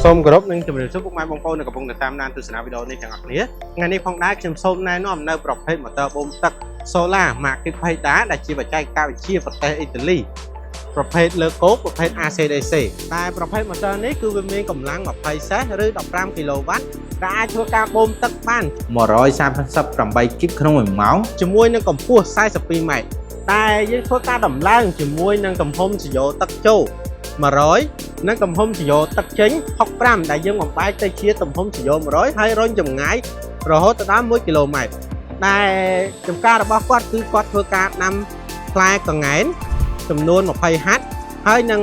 សូមគោរពនឹងជំរាបសួរពុកម៉ែបងប្អូននៅកំពុងតាមដានទស្សនាវីដេអូនេះទាំងអស់គ្នាថ្ងៃនេះផងដែរខ្ញុំសូមណែនាំនៅប្រភេទម៉ូទ័របូមទឹក Solar Market Paida ដែលជាបច្ចេកវិទ្យាប្រទេសអ៊ីតាលីប្រភេទលើគោកប្រភេទ AC/DC តែប្រភេទម៉ូទ័រនេះគឺវាមានកម្លាំង20សេសឬ15គីឡូវ៉ាត់ដែលអាចធ្វើការបូមទឹកបាន138គីបក្នុង1ម៉ោងជាមួយនឹងកម្ពស់42ម៉ែត្រតែយើងធ្វើការដំឡើងជាមួយនឹងទំហំសយោទឹកចូល100និងទំហំសយោទឹកចេញ65ដែលយើងបំបែកទៅជាទំហំសយោ100ហើយរុញចម្ងាយរហូតដល់1គីឡូម៉ែត្រដែលចំការរបស់គាត់គឺគាត់ធ្វើការដាំផ្លែកង្កែនចំនួន20ហាត់ហើយនឹង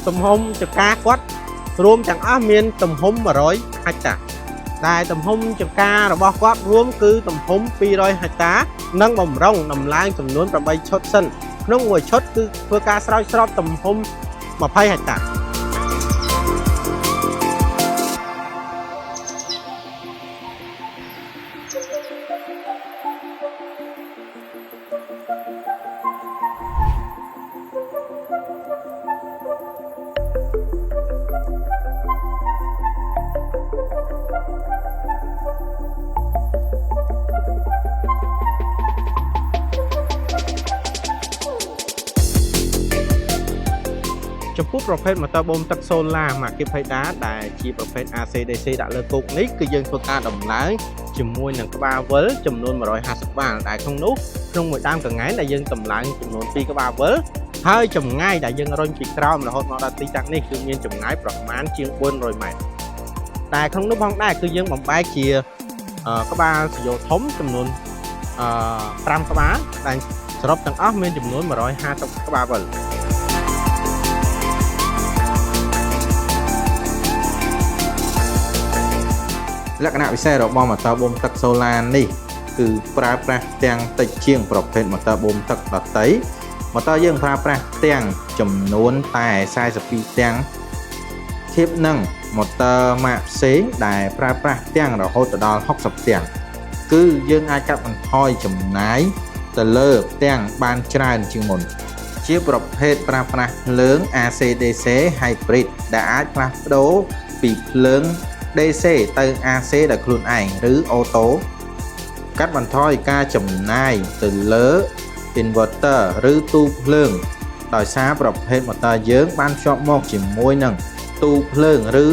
ទំហំចង្ការគាត់រួមទាំងអស់មានទំហំ100ហិកតាដែលទំហំចង្ការរបស់គាត់រួមគឺទំហំ200ហិកតានិងបំរុងដំឡើងចំនួន8ឈុតសិនក្នុងមួយឈុតគឺធ្វើការស្រោចស្រពទំហំ20ហិកតាចំពោះប្រភេទម៉ូទ័របូមទឹក Solar Market Paida ដែលជាប្រភេទ AC/DC ដាក់លើគោកនេះគឺយើងធ្វើការដំឡើងជាមួយនឹងក្បាលវិលចំនួន150ក្បាលដែលក្នុងនោះក្នុងមួយដើមកង្កែងដែលយើងដំឡើងចំនួន2ក្បាលវិលហើយចម្ងាយដែលយើងរុញពីក្រោមរហូតមកដល់ទីតាំងនេះគឺមានចម្ងាយប្រមាណជាង400ម៉ែត្រតែក្នុងនោះផងដែរគឺយើងបំបែកជាក្បាលសយោធំចំនួន5ក្បាលដែលសរុបទាំងអស់មានចំនួន150ក្បាលវិលលក្ខណៈពិសេសរបស់ម៉ូទ័របូមទឹក Solar នេះគឺប្រើប្រាស់ទាំងតិចជាងប្រភេទម៉ូទ័របូមទឹកដទៃម៉ូទ័រយើងប្រើប្រាស់ទាំងចំនួនតែ42ទាំងធៀបនឹងម៉ូទ័រម៉ាកផ្សេងដែលប្រើប្រាស់ទាំងរហូតដល់60ទាំងគឺយើងអាចកាត់បន្ថយចំណាយទៅលើទាំងបានច្រើនជាងមុនជាប្រភេទប្រើប្រាស់ភ្លើង AC/DC Hybrid ដែលអាចផ្លាស់ប្ដូរពីភ្លើងDC ទៅ AC ដោយខ្លួនឯងឬអូតូកាត់បន្ថយការចំណាយទៅលើ Inverter ឬទូភ្លើងដោយសារប្រភេទម៉ូទ័រយើងបានភ្ជាប់មកជាមួយនឹងទូភ្លើងឬ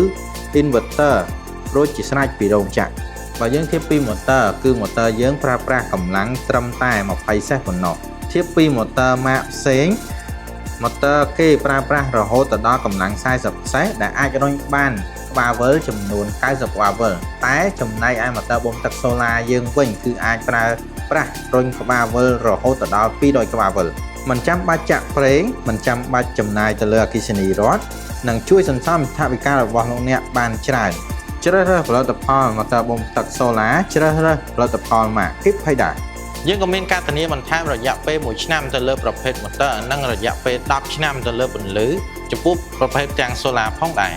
Inverter រួចជាស្រេចពីរោងចក្របើយើងធៀបពីម៉ូទ័រគឺម៉ូទ័រយើងប្រើប្រាស់កម្លាំងត្រឹមតែ20សេសប៉ុណ្ណោះធៀបពីម៉ូទ័រម៉ាកផ្សេងម៉ូទ័រគេប្រើប្រាស់រហូតដល់កម្លាំង40សេសដែលអាចរុញបានក្បាលវិលចំនួន90ក្បាលវិលតែចំណែកឯម៉ូទ័របូមទឹក Solar យើងវិញគឺអាចប្រើប្រាស់រុញក្បាលវិលរហូតដល់200ក្បាលវិលមិនចាំបាច់ចាក់ប្រេងមិនចាំបាច់ចំណាយទៅលើអគ្គិសនីរដ្ឋនិងជួយសន្សំថវិការបស់លោកអ្នកបានច្រើនជ្រើសរើសផលិតផលម៉ូទ័របូមទឹក Solar ជ្រើសរើសផលិតផល Market Paida យើងក៏មានការធានាបន្ថែមរយៈពេល1ឆ្នាំទៅលើប្រភេទម៉ូទ័រនិងរយៈពេល10ឆ្នាំទៅលើពន្លឺចំពោះប្រភេទទាំង Solar ផងដែរ